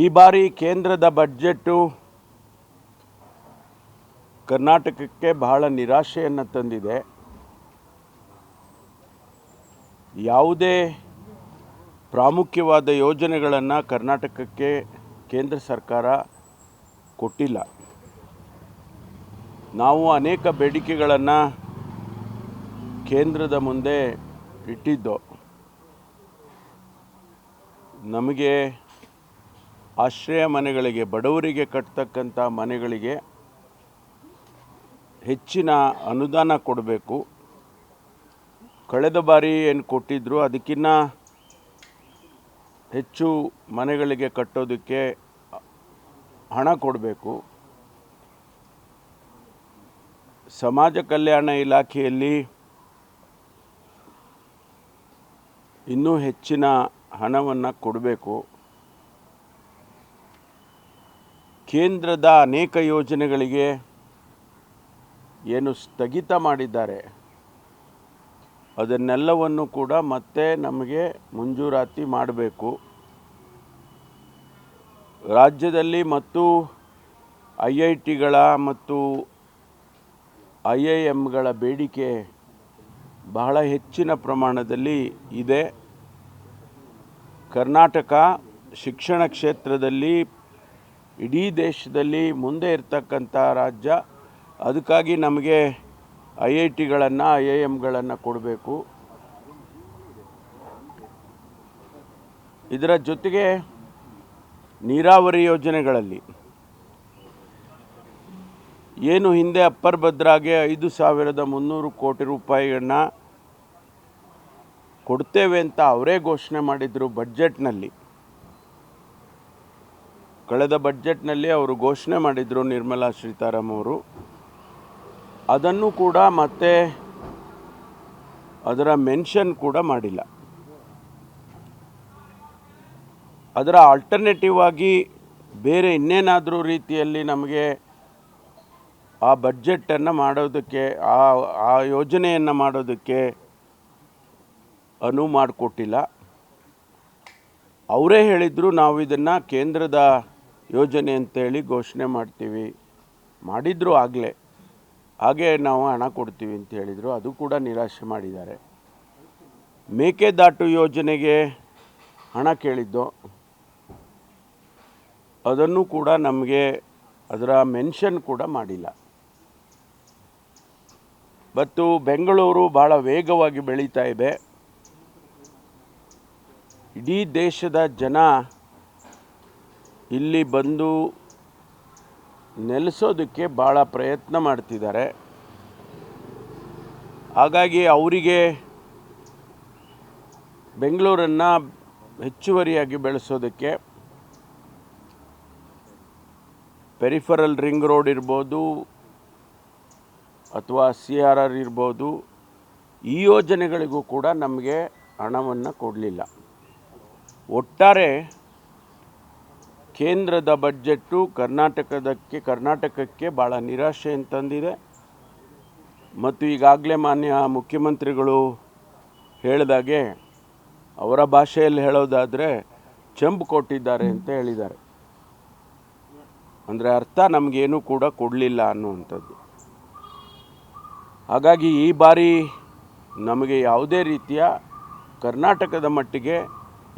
ಈ ಬಾರಿ ಕೇಂದ್ರದ ಬಜೆಟ್ಟು ಕರ್ನಾಟಕಕ್ಕೆ ಬಹಳ ನಿರಾಶೆಯನ್ನು ತಂದಿದೆ. ಯಾವುದೇ ಪ್ರಾಮುಖ್ಯವಾದ ಯೋಜನೆಗಳನ್ನು ಕರ್ನಾಟಕಕ್ಕೆ ಕೇಂದ್ರ ಸರ್ಕಾರ ಕೊಟ್ಟಿಲ್ಲ. ನಾವು ಅನೇಕ ಬೇಡಿಕೆಗಳನ್ನು ಕೇಂದ್ರದ ಮುಂದೆ ಇಟ್ಟಿದ್ದು. ನಮಗೆ ಆಶ್ರಯ ಮನೆಗಳಿಗೆ, ಬಡವರಿಗೆ ಕಟ್ಟತಕ್ಕಂಥ ಮನೆಗಳಿಗೆ ಹೆಚ್ಚಿನ ಅನುದಾನ ಕೊಡಬೇಕು. ಕಳೆದ ಬಾರಿ ಏನು ಕೊಟ್ಟಿದ್ರು ಅದಕ್ಕಿಂತ ಹೆಚ್ಚು ಮನೆಗಳಿಗೆ ಕಟ್ಟೋದಕ್ಕೆ ಹಣ ಕೊಡಬೇಕು. ಸಮಾಜ ಕಲ್ಯಾಣ ಇಲಾಖೆಯಲ್ಲಿ ಇನ್ನೂ ಹೆಚ್ಚಿನ ಹಣವನ್ನು ಕೊಡಬೇಕು. ಕೇಂದ್ರದ ಅನೇಕ ಯೋಜನೆಗಳಿಗೆ ಏನು ಸ್ಥಗಿತ ಮಾಡಿದ್ದಾರೆ ಅದನ್ನೆಲ್ಲವನ್ನು ಕೂಡ ಮತ್ತೆ ನಮಗೆ ಮಂಜೂರಾತಿ ಮಾಡಬೇಕು. ರಾಜ್ಯದಲ್ಲಿ ಮತ್ತು IITಗಳ ಮತ್ತು IIMಗಳ ಬೇಡಿಕೆ ಬಹಳ ಹೆಚ್ಚಿನ ಪ್ರಮಾಣದಲ್ಲಿ ಇದೆ. ಕರ್ನಾಟಕ ಶಿಕ್ಷಣ ಕ್ಷೇತ್ರದಲ್ಲಿ ಇಡೀ ದೇಶದಲ್ಲಿ ಮುಂದೆ ಇರತಕ್ಕಂಥ ರಾಜ್ಯ. ಅದಕ್ಕಾಗಿ ನಮಗೆ IITಗಳನ್ನು IIMಗಳನ್ನು ಕೊಡಬೇಕು. ಇದರ ಜೊತೆಗೆ ನೀರಾವರಿ ಯೋಜನೆಗಳಲ್ಲಿ ಏನು ಹಿಂದೆ ಅಪ್ಪರ್ ಭದ್ರಾಗೆ 5,300 ಕೋಟಿ ರೂಪಾಯಿಯನ್ನು ಕೊಡ್ತೇವೆ ಅಂತ ಅವರೇ ಘೋಷಣೆ ಮಾಡಿದರು ಬಡ್ಜೆಟ್ನಲ್ಲಿ. ಕಳೆದ ಬಡ್ಜೆಟ್ನಲ್ಲಿ ಅವರು ಘೋಷಣೆ ಮಾಡಿದರು, ನಿರ್ಮಲಾ ಸೀತಾರಾಮನ್ ಅವರು. ಅದನ್ನು ಕೂಡ ಮತ್ತೆ ಅದರ ಮೆನ್ಷನ್ ಕೂಡ ಮಾಡಿಲ್ಲ. ಅದರ ಆಲ್ಟರ್ನೇಟಿವ್ ಆಗಿ ಬೇರೆ ಇನ್ನೇನಾದರೂ ರೀತಿಯಲ್ಲಿ ನಮಗೆ ಆ ಬಡ್ಜೆಟನ್ನು ಮಾಡೋದಕ್ಕೆ, ಆ ಯೋಜನೆಯನ್ನು ಮಾಡೋದಕ್ಕೆ ಅನುವು ಮಾಡಿಕೊಟ್ಟಿಲ್ಲ. ಅವರೇ ಹೇಳಿದರು ನಾವು ಇದನ್ನು ಕೇಂದ್ರದ ಯೋಜನೆ ಅಂತೇಳಿ ಘೋಷಣೆ ಮಾಡ್ತೀವಿ, ಮಾಡಿದ್ರು ಆಗಲೇ, ಹಾಗೆ ನಾವು ಹಣ ಕೊಡ್ತೀವಿ ಅಂತ ಹೇಳಿದರು. ಅದು ಕೂಡ ನಿರಾಶೆ ಮಾಡಿದ್ದಾರೆ. ಮೇಕೆದಾಟು ಯೋಜನೆಗೆ ಹಣ ಕೇಳಿದ್ದು, ಅದನ್ನು ಕೂಡ ನಮಗೆ ಅದರ ಮೆನ್ಷನ್ ಕೂಡ ಮಾಡಿಲ್ಲ. ಮತ್ತು ಬೆಂಗಳೂರು ಭಾಳ ವೇಗವಾಗಿ ಬೆಳೀತಾ ಇದೆ. ಇಡೀ ದೇಶದ ಜನ ಇಲ್ಲಿ ಬಂದು ನೆಲೆಸೋದಕ್ಕೆ ಭಾಳ ಪ್ರಯತ್ನ ಮಾಡ್ತಿದ್ದಾರೆ. ಹಾಗಾಗಿ ಅವರಿಗೆ ಬೆಂಗಳೂರನ್ನು ಹೆಚ್ಚುವರಿಯಾಗಿ ಬೆಳೆಸೋದಕ್ಕೆ ಪೆರಿಫರಲ್ ರಿಂಗ್ ರೋಡ್ ಇರ್ಬೋದು ಅಥವಾ CRR ಇರ್ಬೋದು, ಈ ಯೋಜನೆಗಳಿಗೂ ಕೂಡ ನಮಗೆ ಹಣವನ್ನು ಕೊಡಲಿಲ್ಲ. ಒಟ್ಟಾರೆ ಕೇಂದ್ರದ ಬಡ್ಜೆಟ್ಟು ಕರ್ನಾಟಕಕ್ಕೆ ಭಾಳ ನಿರಾಶೆಯನ್ನು ತಂದಿದೆ. ಮತ್ತು ಈಗಾಗಲೇ ಮಾನ್ಯ ಮುಖ್ಯಮಂತ್ರಿಗಳು ಹೇಳಿದಾಗೆ, ಅವರ ಭಾಷೆಯಲ್ಲಿ ಹೇಳೋದಾದರೆ ಚಂಬು ಕೊಟ್ಟಿದ್ದಾರೆ ಅಂತ ಹೇಳಿದ್ದಾರೆ. ಅಂದರೆ ಅರ್ಥ ನಮಗೇನೂ ಕೂಡ ಕೊಡಲಿಲ್ಲ ಅನ್ನುವಂಥದ್ದು. ಹಾಗಾಗಿ ಈ ಬಾರಿ ನಮಗೆ ಯಾವುದೇ ರೀತಿಯ, ಕರ್ನಾಟಕದ ಮಟ್ಟಿಗೆ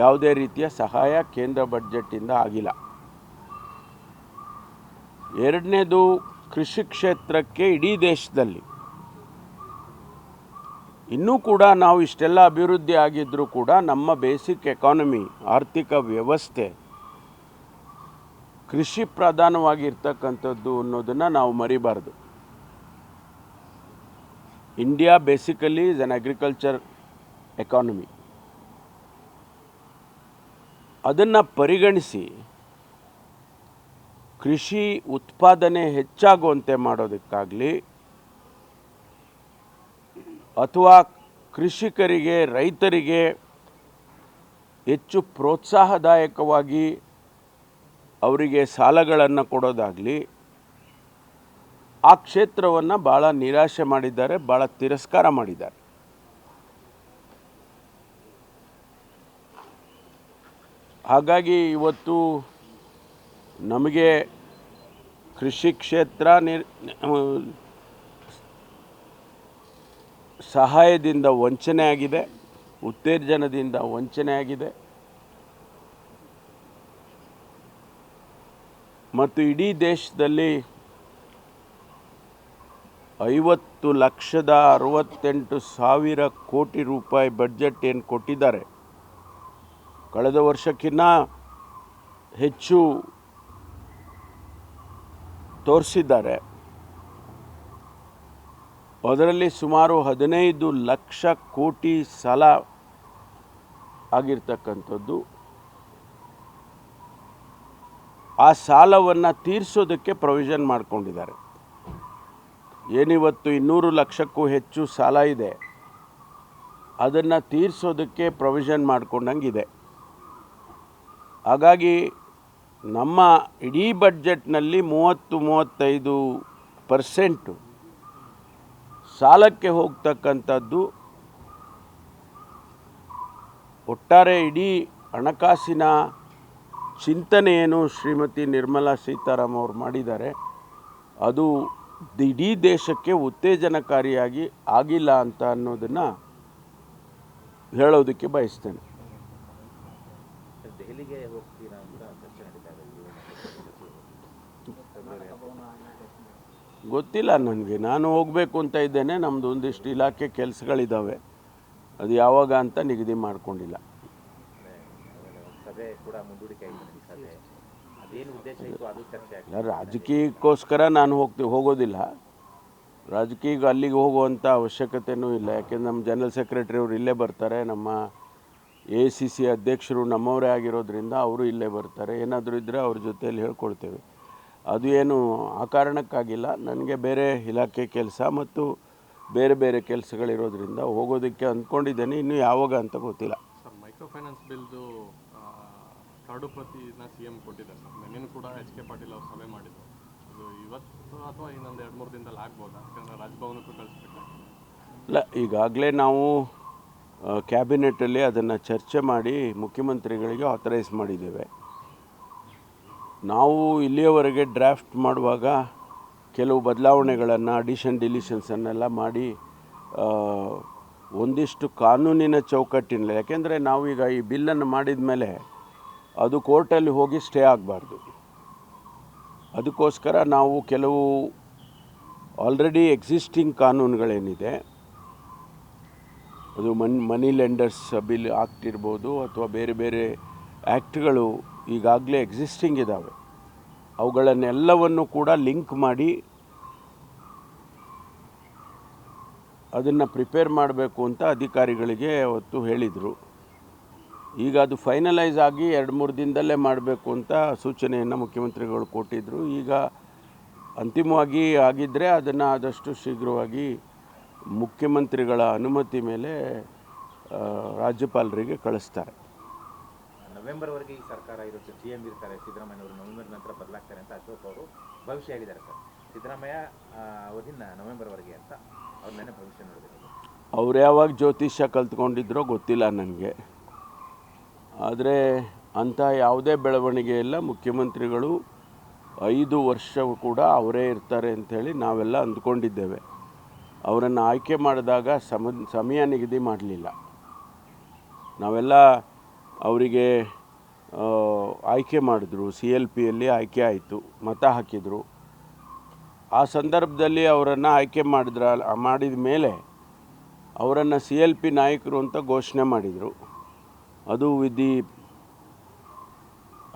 ಯಾವುದೇ ರೀತಿಯ ಸಹಾಯ ಕೇಂದ್ರ ಬಡ್ಜೆಟ್ಟಿಂದ ಆಗಿಲ್ಲ. ಎರಡನೇದು, ಕೃಷಿ ಕ್ಷೇತ್ರಕ್ಕೆ ಇಡೀ ದೇಶದಲ್ಲಿ ಇನ್ನೂ ಕೂಡ ನಾವು ಇಷ್ಟೆಲ್ಲ ಅಭಿವೃದ್ಧಿ ಆಗಿದ್ದರೂ ಕೂಡ ನಮ್ಮ ಬೇಸಿಕ್ ಎಕಾನಮಿ, ಆರ್ಥಿಕ ವ್ಯವಸ್ಥೆ ಕೃಷಿ ಪ್ರಧಾನವಾಗಿರ್ತಕ್ಕಂಥದ್ದು ಅನ್ನೋದನ್ನು ನಾವು ಮರಿಬಾರ್ದು. India basically is an agriculture economy. ಅದನ್ನು ಪರಿಗಣಿಸಿ ಕೃಷಿ ಉತ್ಪಾದನೆ ಹೆಚ್ಚಾಗುವಂತೆ ಮಾಡೋದಕ್ಕಾಗಲಿ ಅಥವಾ ಕೃಷಿಕರಿಗೆ, ರೈತರಿಗೆ ಹೆಚ್ಚು ಪ್ರೋತ್ಸಾಹದಾಯಕವಾಗಿ ಅವರಿಗೆ ಸಾಲಗಳನ್ನು ಕೊಡೋದಾಗಲಿ, ಆ ಕ್ಷೇತ್ರವನ್ನು ಭಾಳ ನಿರಾಶೆ ಮಾಡಿದ್ದಾರೆ, ಭಾಳ ತಿರಸ್ಕಾರ ಮಾಡಿದ್ದಾರೆ. ಹಾಗಾಗಿ ಇವತ್ತು ನಮಗೆ ಕೃಷಿ ಕ್ಷೇತ್ರ ಸಹಾಯದಿಂದ ವಂಚನೆ ಆಗಿದೆ, ಉತ್ತೇಜನದಿಂದ ವಂಚನೆ ಆಗಿದೆ ಮತ್ತು ಇಡೀ ದೇಶದಲ್ಲಿ 50,68,000 ಕೋಟಿ ರೂಪಾಯಿ ಬಡ್ಜೆಟ್ ಏನು ಕೊಟ್ಟಿದ್ದಾರೆ, ಕಳೆದ ವರ್ಷಕ್ಕಿಂತ ಹೆಚ್ಚು ತೋರಿಸಿದ್ದಾರೆ. ಅದರಲ್ಲಿ ಸುಮಾರು 15 ಲಕ್ಷ ಕೋಟಿ ಸಾಲ ಆಗಿರ್ತಕ್ಕಂಥದ್ದು. ಆ ಸಾಲವನ್ನು ತೀರಿಸೋದಕ್ಕೆ ಪ್ರೊವಿಷನ್ ಮಾಡ್ಕೊಂಡಿದ್ದಾರೆ. ಏನಿವತ್ತು 200 ಲಕ್ಷಕ್ಕೂ ಹೆಚ್ಚು ಸಾಲ ಇದೆ, ಅದನ್ನು ತೀರಿಸೋದಕ್ಕೆ ಪ್ರೊವಿಷನ್ ಮಾಡ್ಕೊಂಡಂಗಿದೆ. ಹಾಗಾಗಿ ನಮ್ಮ ಇಡೀ ಬಡ್ಜೆಟ್ನಲ್ಲಿ 30-35% ಸಾಲಕ್ಕೆ ಹೋಗ್ತಕ್ಕಂಥದ್ದು. ಒಟ್ಟಾರೆ ಇಡೀ ಹಣಕಾಸಿನ ಚಿಂತನೆ ಏನು ಶ್ರೀಮತಿ ನಿರ್ಮಲಾ ಸೀತಾರಾಮನ್ ಅವರು ಮಾಡಿದ್ದಾರೆ, ಅದು ಇಡೀ ದೇಶಕ್ಕೆ ಉತ್ತೇಜನಕಾರಿಯಾಗಿ ಆಗಿಲ್ಲ ಅಂತ ಅನ್ನೋದನ್ನು ಹೇಳೋದಕ್ಕೆ ಬಯಸ್ತೇನೆ. ದೆಹಲಿಗೆ ಹೋಗ್ತೀರಾ ಅಂತ ಚರ್ಚೆ ನಡೀತಾ ಇದೆ. ಗೊತ್ತಿಲ್ಲ ನನಗೆ. ನಾನು ಹೋಗಬೇಕು ಅಂತ ಇದ್ದೇನೆ. ನಮ್ಮದು ಒಂದಿಷ್ಟು ಇಲಾಖೆ ಕೆಲಸಗಳಿದ್ದಾವೆ, ಅದು ಯಾವಾಗ ಅಂತ ನಿಗದಿ ಮಾಡಿಕೊಂಡಿಲ್ಲ. ಸಭೆ ಕೂಡ ಮುಂದೂಡಿಕೆ ಆಗಿದೆ. ಅದೇನು ಉದ್ದೇಶ ಇತ್ತು ಅದು ಚರ್ಚೆ ಆಗಿದೆ. ರಾಜಕೀಯಕ್ಕೋಸ್ಕರ ನಾನು ಹೋಗೋದಿಲ್ಲ. ರಾಜಕೀಯ ಅಲ್ಲಿಗೆ ಹೋಗುವಂಥ ಅವಶ್ಯಕತೆಯೂ ಇಲ್ಲ. ಯಾಕೆಂದ್ರೆ ನಮ್ಮ ಜನರಲ್ ಸೆಕ್ರೆಟರಿ ಅವರು ಇಲ್ಲೇ ಬರ್ತಾರೆ, ನಮ್ಮ ACC ಅಧ್ಯಕ್ಷರು ನಮ್ಮವರೇ ಆಗಿರೋದ್ರಿಂದ ಅವರು ಇಲ್ಲೇ ಬರ್ತಾರೆ. ಏನಾದರೂ ಇದ್ದರೆ ಅವ್ರ ಜೊತೆಯಲ್ಲಿ ಹೇಳ್ಕೊಳ್ತೇವೆ. ಅದು ಏನು ಆ ಕಾರಣಕ್ಕಾಗಿಲ್ಲ. ನನಗೆ ಬೇರೆ ಇಲಾಖೆ ಕೆಲಸ ಮತ್ತು ಬೇರೆ ಬೇರೆ ಕೆಲಸಗಳಿರೋದ್ರಿಂದ ಹೋಗೋದಕ್ಕೆ ಅಂದ್ಕೊಂಡಿದ್ದೇನೆ. ಇನ್ನೂ ಯಾವಾಗ ಅಂತ ಗೊತ್ತಿಲ್ಲ. Sir, micro finance ಬಿಲ್ದು curd ಪ್ರತಿನ CM ಕೊಟ್ಟಿದ್ದಾರೆ ಸರ್. ನಿನ್ನೆ ಕೂಡ HK ಪಾಟೀಲ್ ಅವರು ಸಭೆ ಮಾಡಿದ್ರು. ಅದು ಇವತ್ತು ಅಥವಾ ಇನ್ನೊಂದು 2-3 ದಿನದಲ್ಲಿ ಆಗ್ಬೋದಾ? ಯಾಕಂದರೆ ರಾಜಭವನಕ್ಕೂ ಕಳಿಸ್ಬೇಕು. ಇಲ್ಲ, ಈಗಾಗಲೇ ನಾವು ಕ್ಯಾಬಿನೆಟಲ್ಲಿ ಅದನ್ನು ಚರ್ಚೆ ಮಾಡಿ ಮುಖ್ಯಮಂತ್ರಿಗಳಿಗೆ ಆಥರೈಸ್ ಮಾಡಿದ್ದೇವೆ. ನಾವು ಇಲ್ಲಿಯವರೆಗೆ ಡ್ರಾಫ್ಟ್ ಮಾಡುವಾಗ ಕೆಲವು ಬದಲಾವಣೆಗಳನ್ನು, ಡಿಲೀಷನ್ಸನ್ನೆಲ್ಲ ಮಾಡಿ ಒಂದಿಷ್ಟು ಕಾನೂನಿನ ಚೌಕಟ್ಟಿನಲ್ಲಿ, ಯಾಕೆಂದರೆ ನಾವೀಗ ಈ ಬಿಲ್ಲನ್ನು ಮಾಡಿದ ಮೇಲೆ ಅದು ಕೋರ್ಟಲ್ಲಿ ಹೋಗಿ ಸ್ಟೇ ಆಗಬಾರ್ದು. ಅದಕ್ಕೋಸ್ಕರ ನಾವು ಕೆಲವು ಆಲ್ರೆಡಿ ಎಕ್ಸಿಸ್ಟಿಂಗ್ ಕಾನೂನುಗಳೇನಿದೆ, ಅದು ಮನಿ ಲೆಂಡರ್ಸ್ ಬಿಲ್ ಆಕ್ಟ್ ಇರ್ಬೋದು ಅಥವಾ ಬೇರೆ ಬೇರೆ ಆ್ಯಕ್ಟ್ಗಳು ಈಗಾಗಲೇ ಎಕ್ಸಿಸ್ಟಿಂಗ್ ಇದ್ದಾವೆ, ಅವುಗಳನ್ನೆಲ್ಲವನ್ನು ಕೂಡ ಲಿಂಕ್ ಮಾಡಿ ಅದನ್ನು ಪ್ರಿಪೇರ್ ಮಾಡಬೇಕು ಅಂತ ಅಧಿಕಾರಿಗಳಿಗೆ ಅವತ್ತು ಹೇಳಿದರು. ಈಗ ಅದು ಫೈನಲೈಸ್ ಆಗಿ 2-3 ದಿನದಲ್ಲೇ ಮಾಡಬೇಕು ಅಂತ ಸೂಚನೆಯನ್ನು ಮುಖ್ಯಮಂತ್ರಿಗಳು ಕೊಟ್ಟಿದ್ದರು. ಈಗ ಅಂತಿಮವಾಗಿ ಆಗಿದ್ದರೆ ಅದನ್ನು ಆದಷ್ಟು ಶೀಘ್ರವಾಗಿ ಮುಖ್ಯಮಂತ್ರಿಗಳ ಅನುಮತಿ ಮೇಲೆ ರಾಜ್ಯಪಾಲರಿಗೆ ಕಳಿಸ್ತಾರೆ. ನವೆಂಬರ್ವರೆಗೆ ಈ ಸರ್ಕಾರ ಇರುತ್ತೆ, CM ಇರ್ತಾರೆ ಸಿದ್ದರಾಮಯ್ಯ ಅವರು. ನವೆಂಬರ್ ನಂತರ ಬದಲಾಗ್ತಾರೆ ಅಂತ ಅಶೋಕ್ ಅವರು ಭವಿಷ್ಯ ಹೇಳಿದ್ದಾರೆ ಸರ್. ಸಿದ್ದರಾಮಯ್ಯ ಅವಧಿನ ನವೆಂಬರ್ವರೆಗೆ ಅಂತ ಅವ್ರ ನೆನೆ ಭವಿಷ್ಯ ನೋಡಿದ್ರು. ಅವ್ರು ಯಾವಾಗ ಜ್ಯೋತಿಷ್ಯ ಕಲ್ತ್ಕೊಂಡಿದ್ರೋ ಗೊತ್ತಿಲ್ಲ ನನಗೆ. ಆದರೆ ಅಂಥ ಯಾವುದೇ ಬೆಳವಣಿಗೆ ಇಲ್ಲ. ಮುಖ್ಯಮಂತ್ರಿಗಳು 5 ವರ್ಷವೂ ಕೂಡ ಅವರೇ ಇರ್ತಾರೆ ಅಂಥೇಳಿ ನಾವೆಲ್ಲ ಅಂದ್ಕೊಂಡಿದ್ದೇವೆ. ಅವರನ್ನು ಆಯ್ಕೆ ಮಾಡಿದಾಗ ಸಮಯ ನಿಗದಿ ಮಾಡಲಿಲ್ಲ. ನಾವೆಲ್ಲ ಅವರಿಗೆ ಆಯ್ಕೆ ಮಾಡಿದ್ರು, CLPಯಲ್ಲಿ ಆಯ್ಕೆ ಆಯಿತು, ಮತ ಹಾಕಿದರು. ಆ ಸಂದರ್ಭದಲ್ಲಿ ಅವರನ್ನು ಆಯ್ಕೆ ಮಾಡಿದ ಮೇಲೆ ಅವರನ್ನು CLP ನಾಯಕರು ಅಂತ ಘೋಷಣೆ ಮಾಡಿದರು. ಅದು ವಿತ್ ದಿ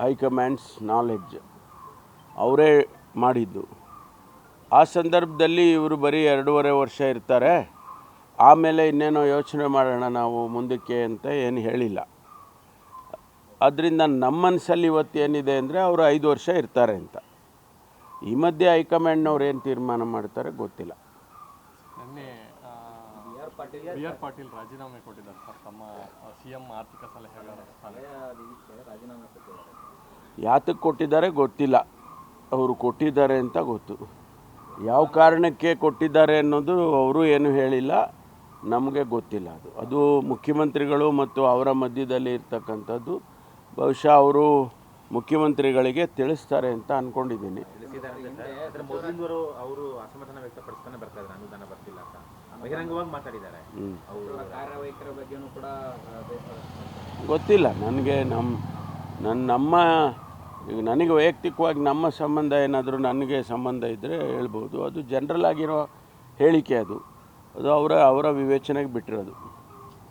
ಹೈಕಮಾಂಡ್ಸ್ ನಾಲೆಡ್ಜ್ ಅವರೇ ಮಾಡಿದ್ದು. ಆ ಸಂದರ್ಭದಲ್ಲಿ ಇವರು ಬರೀ 2.5 ವರ್ಷ ಇರ್ತಾರೆ, ಆಮೇಲೆ ಇನ್ನೇನೋ ಯೋಚನೆ ಮಾಡೋಣ ನಾವು ಮುಂದಕ್ಕೆ ಅಂತ ಏನು ಹೇಳಿಲ್ಲ. ಅದರಿಂದ ನಮ್ಮ ಮನಸ್ಸಲ್ಲಿ ಇವತ್ತು ಏನಿದೆ ಅಂದರೆ ಅವರು 5 ವರ್ಷ ಇರ್ತಾರೆ ಅಂತ. ಈ ಮಧ್ಯೆ ಹೈಕಮಾಂಡ್ನವ್ರು ಏನು ತೀರ್ಮಾನ ಮಾಡ್ತಾರೆ ಗೊತ್ತಿಲ್ಲ. ನಿನ್ನೆ BR ಪಾಟೀಲ್ ರಾಜೀನಾಮೆ ಕೊಟ್ಟಿದ್ದಾರೆ ಸರ್, ತಮ್ಮ CM ಆರ್ಥಿಕ ಸಲಹೆಗಾರ ರಾಜೀನಾಮೆ ಕೊಟ್ಟಿದ್ದಾರೆ. ಯಾತಕ್ಕೆ ಕೊಟ್ಟಿದ್ದಾರೆ ಗೊತ್ತಿಲ್ಲ. ಅವರು ಕೊಟ್ಟಿದ್ದಾರೆ ಅಂತ ಗೊತ್ತು. ಯಾವ ಕಾರಣಕ್ಕೆ ಕೊಟ್ಟಿದ್ದಾರೆ ಅನ್ನೋದು ಅವರು ಏನು ಹೇಳಿಲ್ಲ, ನಮಗೆ ಗೊತ್ತಿಲ್ಲ. ಅದು ಮುಖ್ಯಮಂತ್ರಿಗಳು ಮತ್ತು ಅವರ ಮಧ್ಯದಲ್ಲಿ ಇರ್ತಕ್ಕಂಥದ್ದು. ಬಹುಶಃ ಅವರು ಮುಖ್ಯಮಂತ್ರಿಗಳಿಗೆ ತಿಳಿಸ್ತಾರೆ ಅಂತ ಅಂದ್ಕೊಂಡಿದ್ದೀನಿ. ತಿಳಿಸಿದ್ದಾರೆ ಸರ್. ಅದರ ಮೊದಲಿಂದವರು ಅವರು ಅಸಮಾಧಾನ ವ್ಯಕ್ತಪಡಿಸ್ತಾನೆ ಬರ್ತಾ ಇದ್ದಾರೆ, ಅನುದಾನ ಬರ್ತಿಲ್ಲ ಅಂತ ಬಹಿರಂಗವಾಗಿ ಮಾತಾಡಿದ್ದಾರೆ. ಅವರು ಕಾರ್ಯವೈಖರಿ ಬಗ್ಗೆನೂ ಕೂಡ ಗೊತ್ತಿಲ್ಲ ನನಗೆ. ನಮ್ಮ ಈಗ ನನಗೆ ವೈಯಕ್ತಿಕವಾಗಿ ನಮ್ಮ ಸಂಬಂಧ ಏನಾದರೂ ನನಗೆ ಸಂಬಂಧ ಇದ್ದರೆ ಹೇಳ್ಬೋದು. ಅದು ಜನರಲ್ ಆಗಿರೋ ಹೇಳಿಕೆ, ಅದು ಅವರ ವಿವೇಚನೆಗೆ ಬಿಟ್ಟಿರೋದು.